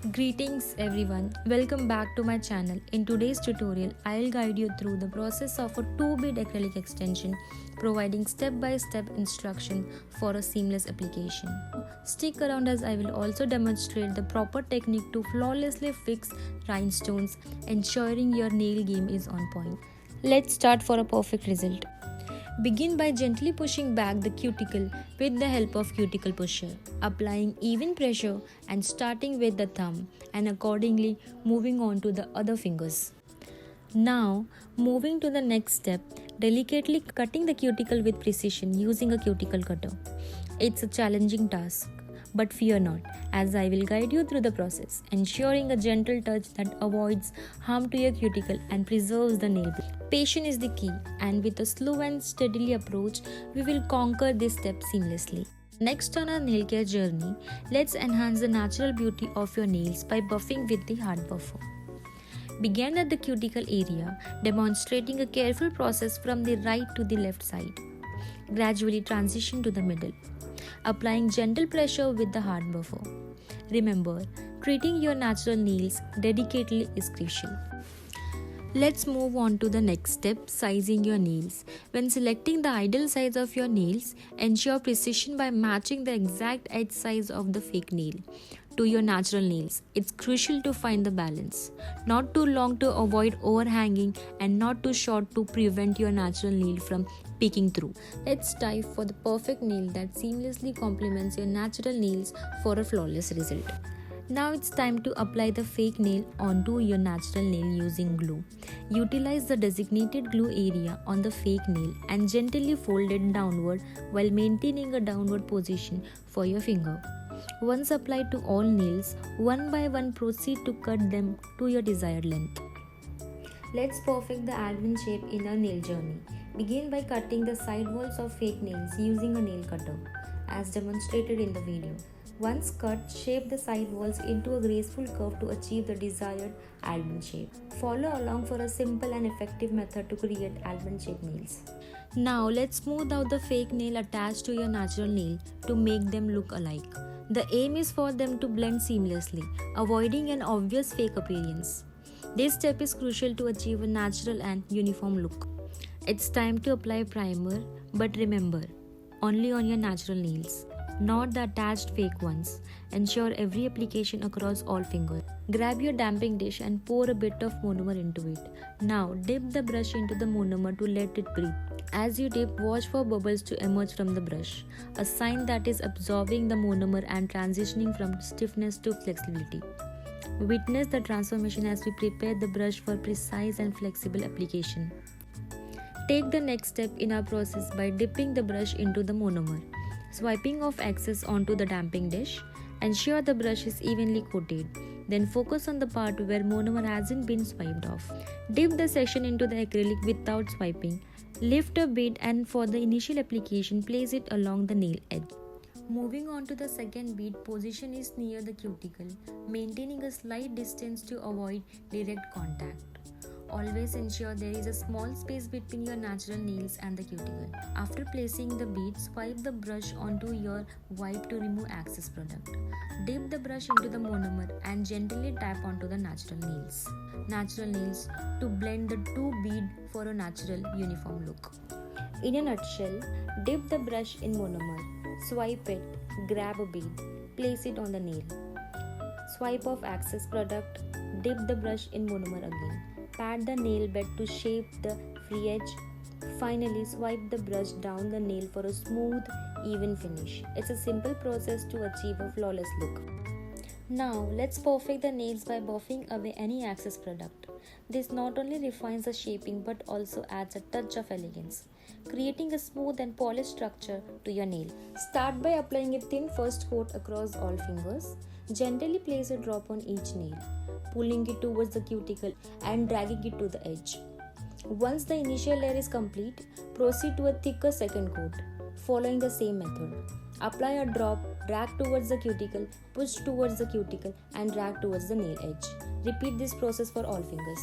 Greetings everyone, welcome back to my channel. In today's tutorial, I'll guide you through the process of a 2-bead acrylic extension, providing step-by-step instruction for a seamless application. Stick around as I will also demonstrate the proper technique to flawlessly fix rhinestones, ensuring your nail game is on point. Let's start for a perfect result. Begin by gently pushing back the cuticle with the help of cuticle pusher, applying even pressure and starting with the thumb and accordingly moving on to the other fingers. Now, moving to the next step, delicately cutting the cuticle with precision using a cuticle cutter. It's a challenging task, but fear not, as I will guide you through the process, ensuring a gentle touch that avoids harm to your cuticle and preserves the nail bed. Patience is the key, and with a slow and steadily approach, we will conquer this step seamlessly. Next on our nail care journey, let's enhance the natural beauty of your nails by buffing with the hard buffer. Begin at the cuticle area, demonstrating a careful process from the right to the left side. Gradually transition to the middle, applying gentle pressure with the hard buffer. Remember, treating your natural nails delicately is crucial. Let's move on to the next step, sizing your nails. When selecting the ideal size of your nails, ensure precision by matching the exact edge size of the fake nail to your natural nails. It's crucial to find the balance. Not too long to avoid overhanging and not too short to prevent your natural nail from peeking through. Let's dive for the perfect nail that seamlessly complements your natural nails for a flawless result. Now it's time to apply the fake nail onto your natural nail using glue. Utilize the designated glue area on the fake nail and gently fold it downward while maintaining a downward position for your finger. Once applied to all nails, one by one proceed to cut them to your desired length. Let's perfect the advent shape in our nail journey. Begin by cutting the side walls of fake nails using a nail cutter, as demonstrated in the video. Once cut, shape the side walls into a graceful curve to achieve the desired almond shape. Follow along for a simple and effective method to create almond shaped nails. Now let's smooth out the fake nail attached to your natural nail to make them look alike. The aim is for them to blend seamlessly, avoiding an obvious fake appearance. This step is crucial to achieve a natural and uniform look. It's time to apply primer, but remember, only on your natural nails, not the attached fake ones. Ensure every application across all fingers. Grab your damping dish and pour a bit of monomer into it. Now dip the brush into the monomer to let it breathe. As you dip, watch for bubbles to emerge from the brush, a sign that is absorbing the monomer and transitioning from stiffness to flexibility. Witness the transformation as we prepare the brush for precise and flexible application. Take the next step in our process by dipping the brush into the monomer. Swiping off excess onto the damping dish, ensure the brush is evenly coated. Then focus on the part where monomer hasn't been swiped off. Dip the section into the acrylic without swiping. Lift a bit and for the initial application, place it along the nail edge. Moving on to the second bead, position is near the cuticle, maintaining a slight distance to avoid direct contact. Always ensure there is a small space between your natural nails and the cuticle. After placing the bead, swipe the brush onto your wipe to remove excess product. Dip the brush into the monomer and gently tap onto the natural nails. Natural nails to blend the two bead for a natural uniform look. In a nutshell, dip the brush in monomer, swipe it, grab a bead, place it on the nail. Swipe off excess product, dip the brush in monomer again. Pat the nail bed to shape the free edge. Finally, swipe the brush down the nail for a smooth, even finish. It's a simple process to achieve a flawless look. Now, let's perfect the nails by buffing away any excess product. This not only refines the shaping but also adds a touch of elegance, creating a smooth and polished structure to your nail. Start by applying a thin first coat across all fingers. Gently place a drop on each nail, pulling it towards the cuticle and dragging it to the edge. Once the initial layer is complete, proceed to a thicker second coat, following the same method. Apply a drop, drag towards the cuticle, push towards the cuticle and drag towards the nail edge. Repeat this process for all fingers.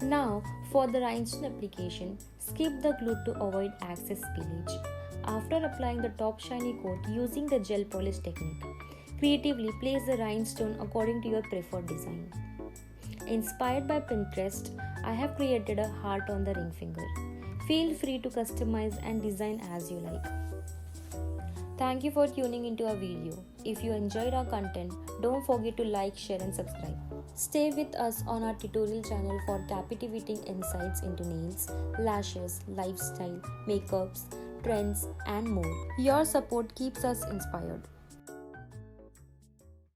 Now, for the rhinestone application, skip the glue to avoid excess spillage. After applying the top shiny coat using the gel polish technique, Creatively place the rhinestone according to your preferred design. Inspired by Pinterest, I have created a heart on the ring finger. Feel free to customize and design as you like. Thank you for tuning into our video. If you enjoyed our content, don't forget to like, share and subscribe. Stay with us on our tutorial channel for captivating insights into nails, lashes, lifestyle, makeups, trends and more. Your support keeps us inspired.